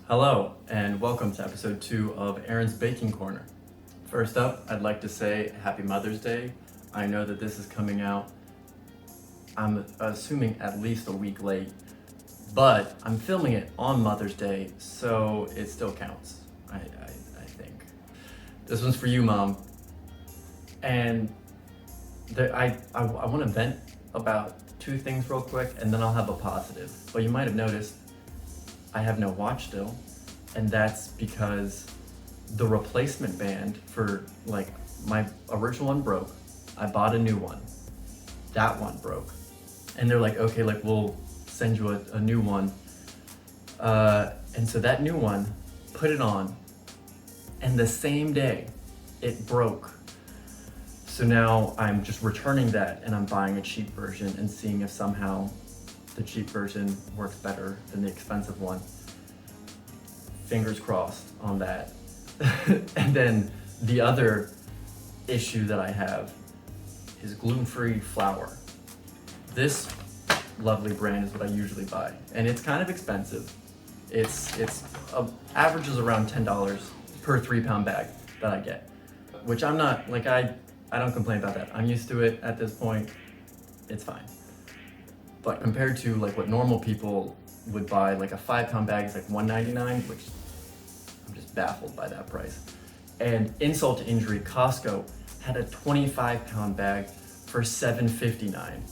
Hello, and welcome to episode 2 of Aaron's Baking Corner. First up, I'd like to say Happy Mother's Day. I know that this is coming out, I'm assuming at least a week late, but I'm filming it on Mother's Day, so it still counts, I think. This one's for you, Mom. And I want to vent about two things real quick, and then I'll have a positive. But you might have noticed I have no watch still, and that's because the replacement band for my original one broke. I bought a new one. That one broke. And they're like, okay, we'll send you a new one. And so that new one, put it on, and the same day it broke. So now I'm just returning that and I'm buying a cheap version and seeing if somehow the cheap version works better than the expensive one. Fingers crossed on that. And then the other issue that I have is gluten-free flour. This lovely brand is what I usually buy, and it's kind of expensive. It's averages around $10 per 3-pound bag that I get, which I'm not, I don't complain about that. I'm used to it at this point. It's fine. But compared to what normal people would buy, a 5-pound bag is $1.99, which I'm just baffled by that price. And insult to injury, Costco had a 25-pound bag for $7.59.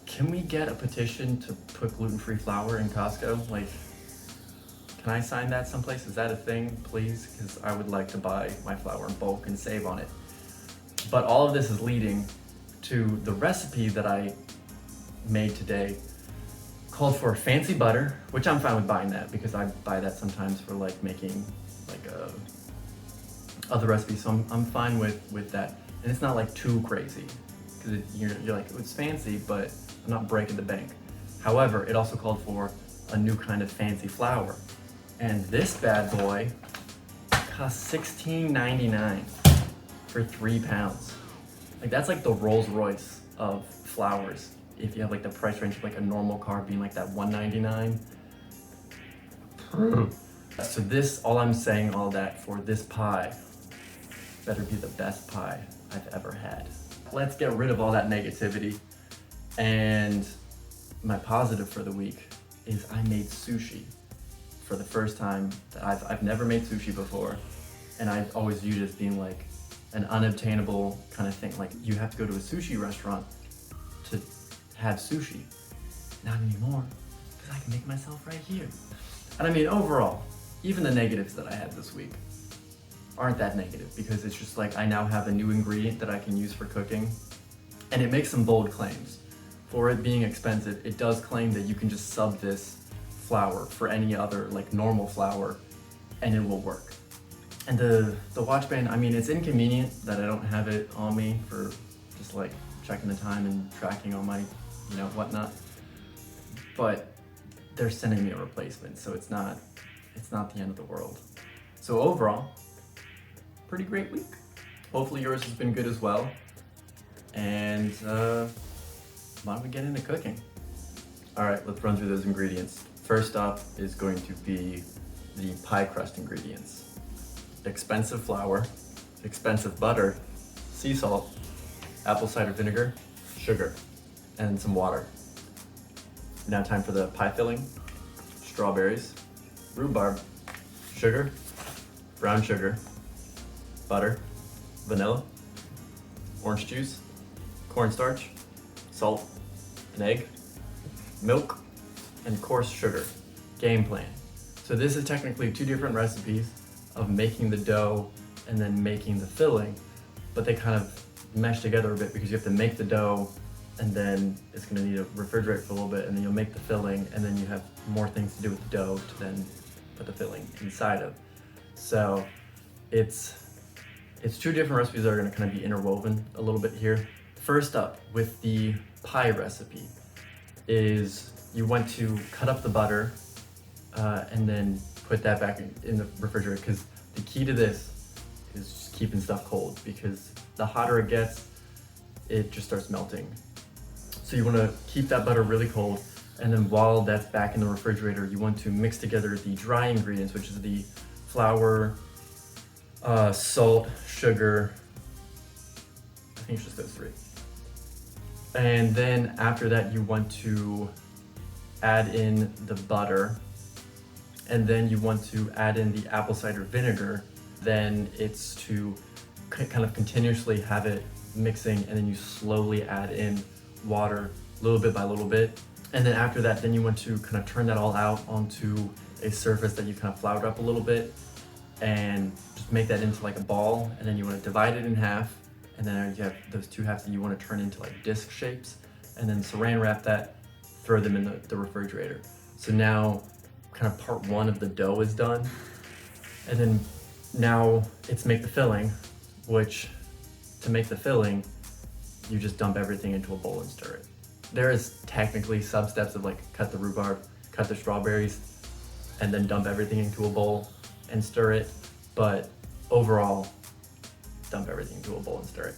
Can we get a petition to put gluten-free flour in Costco? Can I sign that someplace? Is that a thing, please? Because I would like to buy my flour in bulk and save on it. But all of this is leading to the recipe that I made today, called for fancy butter, which I'm fine with buying that because I buy that sometimes for making other recipes, so I'm fine with that. And it's not too crazy because you're like, it's fancy, but I'm not breaking the bank. However, it also called for a new kind of fancy flour, and this bad boy costs $16.99 for 3 pounds. That's the Rolls Royce of flours. If you have the price range of a normal car being that $199. So this, all I'm saying, all that for this pie, better be the best pie I've ever had. Let's get rid of all that negativity. And my positive for the week is I made sushi for the first time. I've never made sushi before, and I've always viewed it as being an unobtainable kind of thing. You have to go to a sushi restaurant to have sushi. Not anymore, because I can make it myself right here. And I mean, overall, even the negatives that I had this week aren't that negative, because it's just I now have a new ingredient that I can use for cooking, and it makes some bold claims. For it being expensive, it does claim that you can just sub this flour for any other normal flour and it will work. And the watch band, I mean, it's inconvenient that I don't have it on me for just checking the time and tracking all my, whatnot. But they're sending me a replacement, so it's not the end of the world. So overall, pretty great week. Hopefully yours has been good as well. And why don't we get into cooking? All right, let's run through those ingredients. First up is going to be the pie crust ingredients. Expensive flour, expensive butter, sea salt, apple cider vinegar, sugar, and some water. Now time for the pie filling. Strawberries, rhubarb, sugar, brown sugar, butter, vanilla, orange juice, cornstarch, salt, an egg, milk, and coarse sugar. Game plan. So this is technically 2 different recipes of making the dough and then making the filling, but they kind of mesh together a bit because you have to make the dough, and then it's going to need to refrigerate for a little bit, and then you'll make the filling, and then you have more things to do with the dough to then put the filling inside of. So it's 2 different recipes that are going to kind of be interwoven a little bit here. First up with the pie recipe is you want to cut up the butter and then put that back in the refrigerator, because the key to this is just keeping stuff cold, because the hotter it gets, it just starts melting. So you want to keep that butter really cold, And then while that's back in the refrigerator, you want to mix together the dry ingredients, which is the flour, salt, sugar. I think it's just those three. And then after that, you want to add in the butter, and then you want to add in the apple cider vinegar. Then it's to kind of continuously have it mixing, and then you slowly add in water little bit by little bit. And then after that, then you want to kind of turn that all out onto a surface that you kind of floured up a little bit, and just make that into like a ball. And then you want to divide it in half, and then you have those two halves that you want to turn into like disc shapes, and then saran wrap that, throw them in the refrigerator. So now kind of part one of the dough is done. And then now it's make the filling, which to make the filling, you just dump everything into a bowl and stir it. There is technically sub steps of like cut the rhubarb, cut the strawberries, and then dump everything into a bowl and stir it. But overall, dump everything into a bowl and stir it.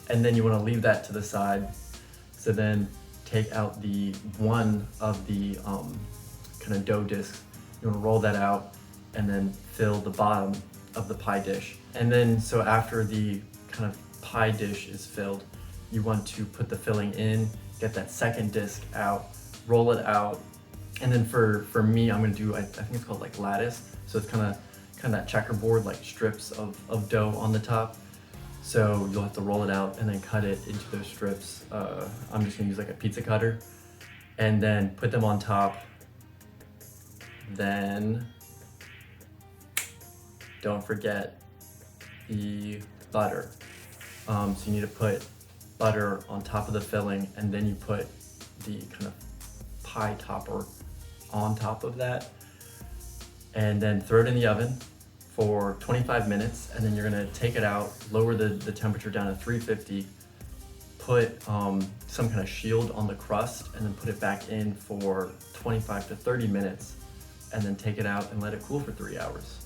And then you want to leave that to the side. So then take out the one of the kind of dough discs. You want to roll that out and then fill the bottom of the pie dish. And then so after the kind of pie dish is filled, you want to put the filling in, get that second disc out, roll it out. And then for me, I'm gonna do, I think it's called like lattice. So it's kind of that checkerboard, like strips of dough on the top. So you'll have to roll it out and then cut it into those strips. I'm just gonna use like a pizza cutter, and then put them on top. Then don't forget the butter. So you need to put butter on top of the filling, and then you put the kind of pie topper on top of that, and then throw it in the oven for 25 minutes. And then you're gonna take it out, lower the temperature down to 350, put some kind of shield on the crust, and then put it back in for 25 to 30 minutes, and then take it out and let it cool for 3 hours.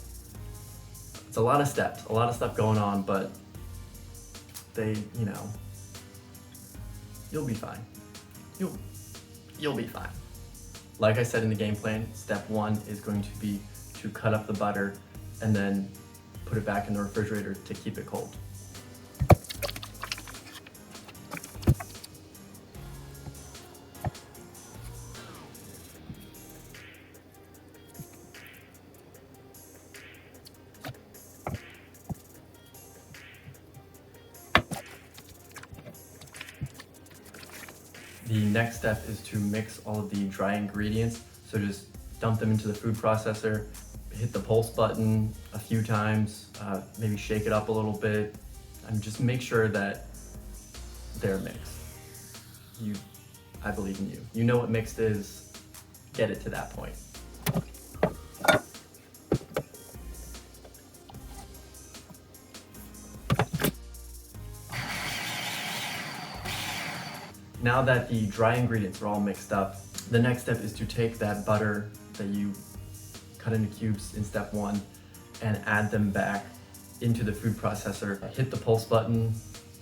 It's a lot of steps, a lot of stuff going on, but they, you know, you'll be fine. You'll be fine. Like I said in the game plan, step one is going to be to cut up the butter and then put it back in the refrigerator to keep it cold. The next step is to mix all of the dry ingredients. So just dump them into the food processor, hit the pulse button a few times, maybe shake it up a little bit, and just make sure that they're mixed. I believe in you. You know what mixed is, get it to that point. Now that the dry ingredients are all mixed up, the next step is to take that butter that you cut into cubes in step one and add them back into the food processor. Hit the pulse button,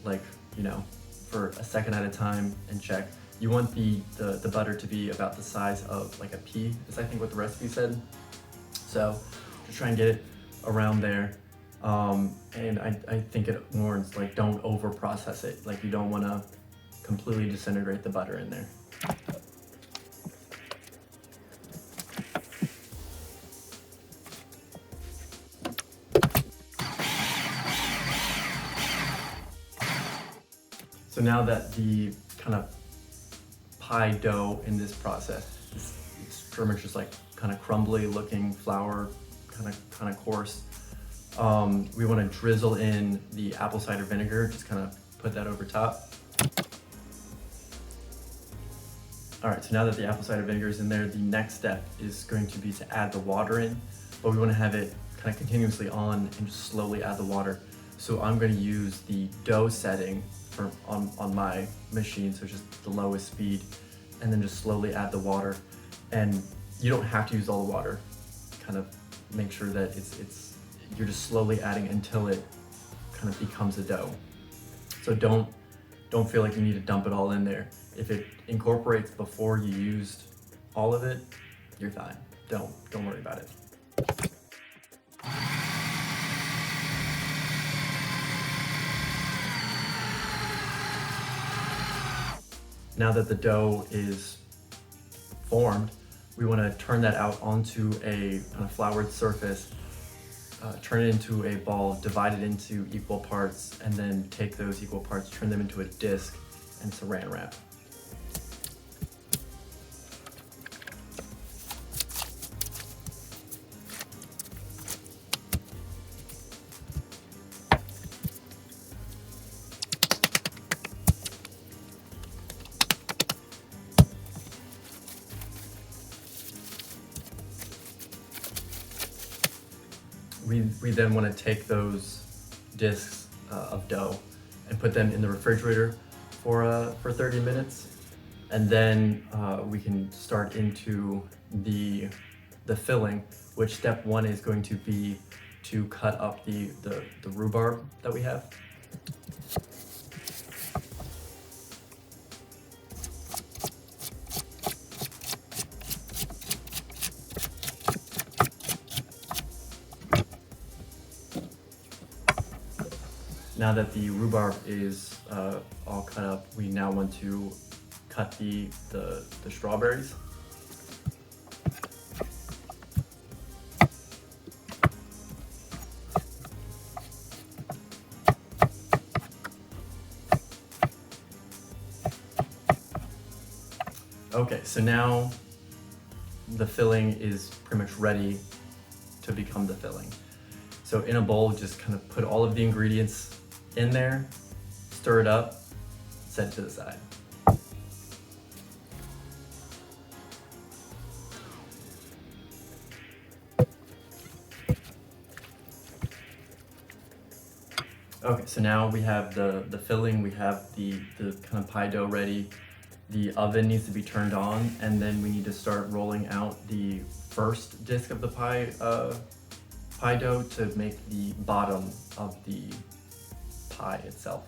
like, you know, for a second at a time, and check. You want the butter to be about the size of like a pea, is I think what the recipe said. So just try and get it around there. And I think it warns, like, don't over process it. Like, you don't want to completely disintegrate the butter in there. So now that the kind of pie dough in this process is pretty much just like kind of crumbly looking flour, kind of coarse, we want to drizzle in the apple cider vinegar, just kind of put that over top. All right, so now that the apple cider vinegar is in there, the next step is going to be to add the water in, but we want to have it kind of continuously on and just slowly add the water. So I'm going to use the dough setting on my machine, so just the lowest speed, and then just slowly add the water. And you don't have to use all the water. Kind of make sure that you're just slowly adding until it kind of becomes a dough. So don't feel like you need to dump it all in there. If it incorporates before you used all of it, you're fine. Don't worry about it. Now that the dough is formed, we want to turn that out onto a kind of floured surface, turn it into a ball, divide it into equal parts, and then take those equal parts, turn them into a disc, and saran wrap. We then want to take those discs of dough and put them in the refrigerator for 30 minutes, and then we can start into the filling, which step one is going to be to cut up the rhubarb that we have. Now that the rhubarb is all cut up, we now want to cut the strawberries. Okay, so now the filling is pretty much ready to become the filling. So in a bowl, just kind of put all of the ingredients in there, stir it up, set it to the side. Okay, so now we have the filling, we have the kind of pie dough ready. The oven needs to be turned on, and then we need to start rolling out the first disc of the pie dough to make the bottom of the pie itself.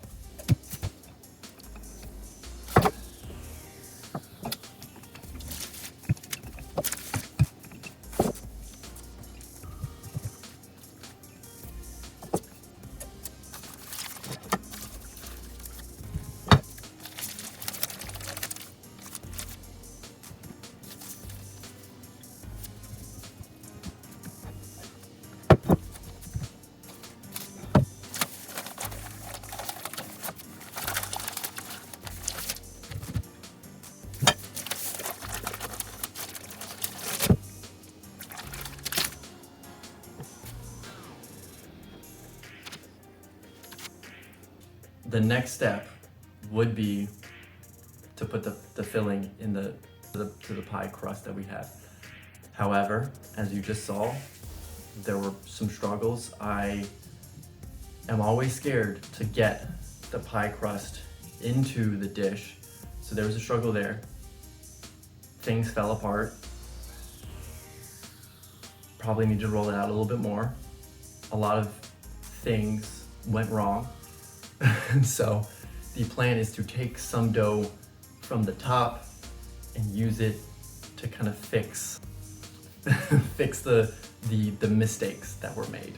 The next step would be to put the filling in to the pie crust that we have. However, as you just saw, there were some struggles. I am always scared to get the pie crust into the dish, so there was a struggle there. Things fell apart. Probably need to roll it out a little bit more. A lot of things went wrong. And so the plan is to take some dough from the top and use it to kind of fix the mistakes that were made.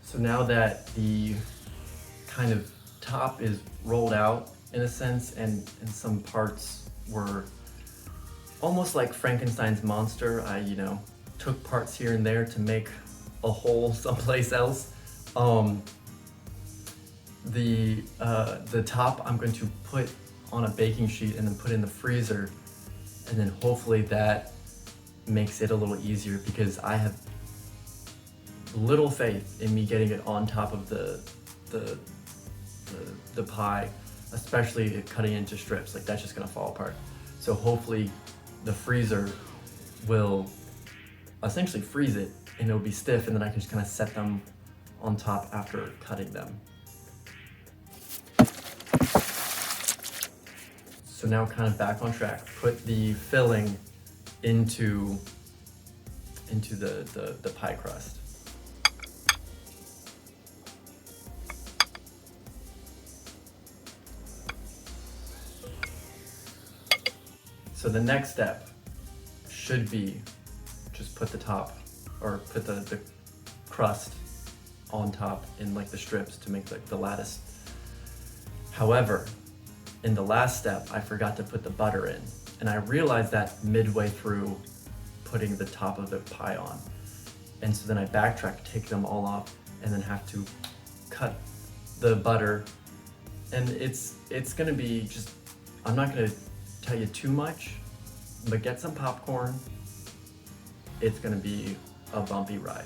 So now that the kind of top is rolled out in a sense, and some parts were almost like Frankenstein's monster, I took parts here and there to make a hole someplace else. The top I'm going to put on a baking sheet and then put in the freezer, and then hopefully that makes it a little easier because I have little faith in me getting it on top of the pie, especially cutting into strips. Like, that's just gonna fall apart. So hopefully the freezer will essentially freeze it and it'll be stiff, and then I can just kind of set them on top after cutting them. So now kind of back on track. Put the filling into the pie crust. So the next step should be just put the top, or put the crust on top in like the strips to make like the lattice. However, in the last step, I forgot to put the butter in, and I realized that midway through putting the top of the pie on. And so then I backtrack, take them all off, and then have to cut the butter. And it's gonna be just, I'm not gonna tell you too much, but get some popcorn. It's gonna be a bumpy ride.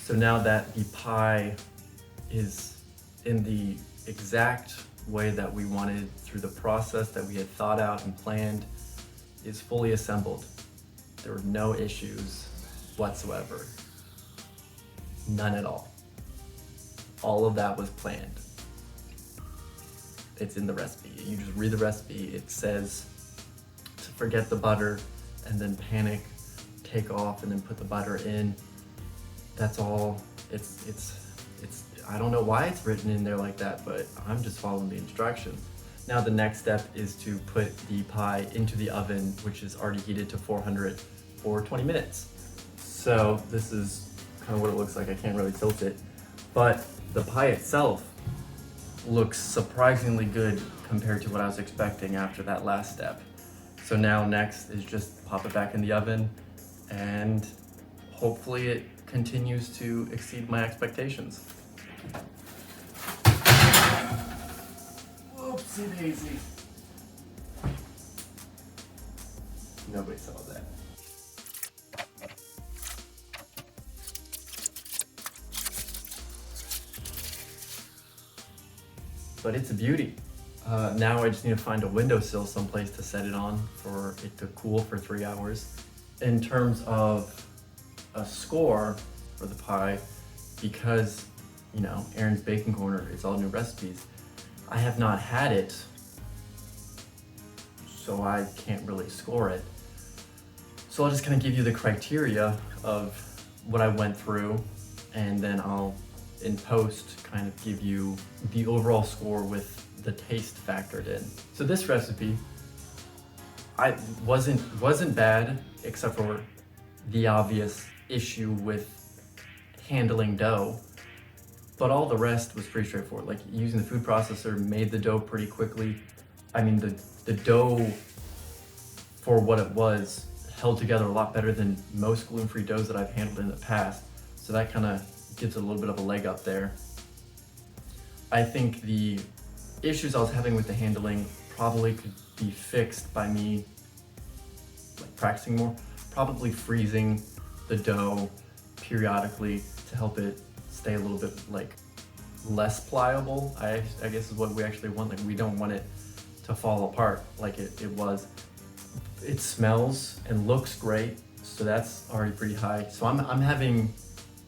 So now that the pie is in the exact way that we wanted through the process that we had thought out and planned, is fully assembled. There were no issues whatsoever. None at all. All of that was planned. It's in the recipe. You just read the recipe. It says to forget the butter and then panic, take off, and then put the butter in. That's all. It's I don't know why it's written in there like that, but I'm just following the instructions. Now the next step is to put the pie into the oven, which is already heated to 400 for 20 minutes. So this is kind of what it looks like. I can't really tilt it, but the pie itself looks surprisingly good compared to what I was expecting after that last step. So now next is just pop it back in the oven, and hopefully it continues to exceed my expectations. Whoopsie daisy. Nobody saw that. But it's a beauty. Now I just need to find a windowsill someplace to set it on for it to cool for 3 hours. In terms of a score for the pie, because, you know, Aaron's Baking Corner, it's all new recipes, I have not had it, so I can't really score it. So I'll just kind of give you the criteria of what I went through, and then I'll, in post, kind of give you the overall score with the taste factored in. So this recipe, I wasn't bad, except for the obvious issue with handling dough, but all the rest was pretty straightforward. Like, using the food processor made the dough pretty quickly. I mean, the dough, for what it was, held together a lot better than most gluten-free doughs that I've handled in the past, so that kind of gives it a little bit of a leg up there. I think the issues I was having with the handling probably could be fixed by me practicing more, probably freezing the dough periodically to help it stay a little bit like less pliable, I guess is what we actually want. Like we don't want it to fall apart like it was. It smells and looks great, so that's already pretty high. So I'm having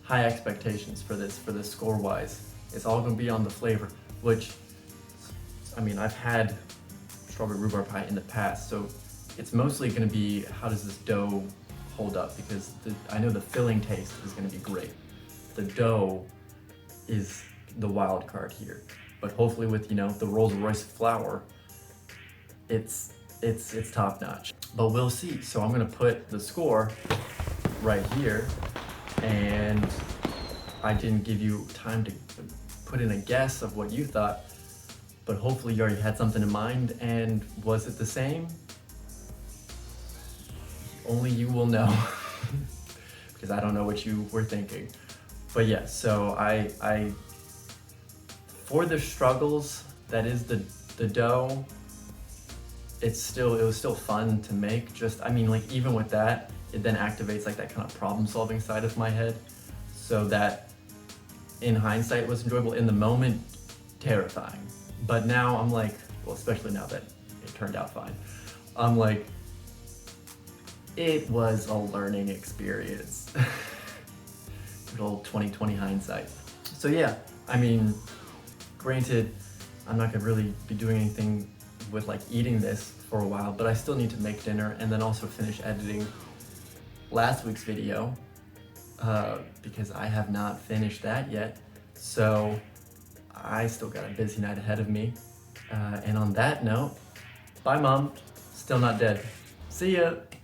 high expectations for this score wise. It's all gonna be on the flavor, which, I mean, I've had strawberry rhubarb pie in the past, so it's mostly gonna be how does this dough hold up, because I know the filling taste is gonna be great. The dough is the wild card here, but hopefully with, you know, the Rolls Royce flour, it's top notch. But we'll see. So I'm gonna put the score right here, and I didn't give you time to put in a guess of what you thought, but hopefully you already had something in mind. And was it the same? Only you will know, because I don't know what you were thinking. But yeah, so I for the struggles that is the dough, it was still fun to make. Just, I mean, like even with that, it then activates like that kind of problem solving side of my head. So that in hindsight was enjoyable. In the moment, terrifying. But now I'm like, well, especially now that it turned out fine, I'm like, it was a learning experience. Good old 2020 hindsight. So yeah, I mean, granted, I'm not gonna really be doing anything with like eating this for a while, but I still need to make dinner and then also finish editing last week's video because I have not finished that yet. So I still got a busy night ahead of me. And on that note, bye mom, still not dead. See ya.